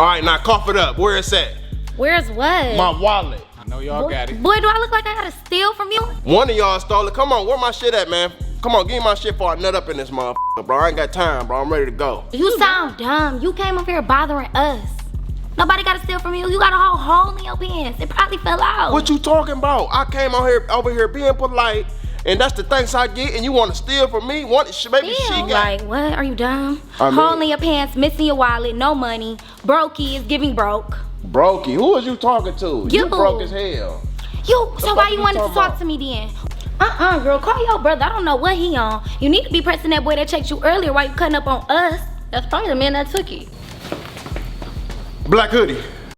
All right, now cough it up. Where it's at? Where's what? My wallet. I know y'all got it. Boy, do I look like I gotta steal from you? One of y'all stole it. Come on, where my shit at, man? Come on, give me my shit before I nut up in this motherfucker, bro. I ain't got time, bro. I'm ready to go. You sound dumb. You came up here bothering us. Nobody gotta steal from you. You got a whole hole in your pants. It probably fell out. What you talking about? I came over here being polite, and that's the thanks I get, and you want to steal from me? Maybe she got... Like, what? Are you dumb? I mean- Hole in your pants, missing your wallet, no money. Broke is giving broke. Brokey, who is you talking to? You. Broke as hell. You, so why fuck you you wanted to talking talk about? to me then? Girl, call your brother. I don't know what he on. You need to be pressing that boy that checked you earlier while you cutting up on us. That's probably the man that took it. Black Hoodie.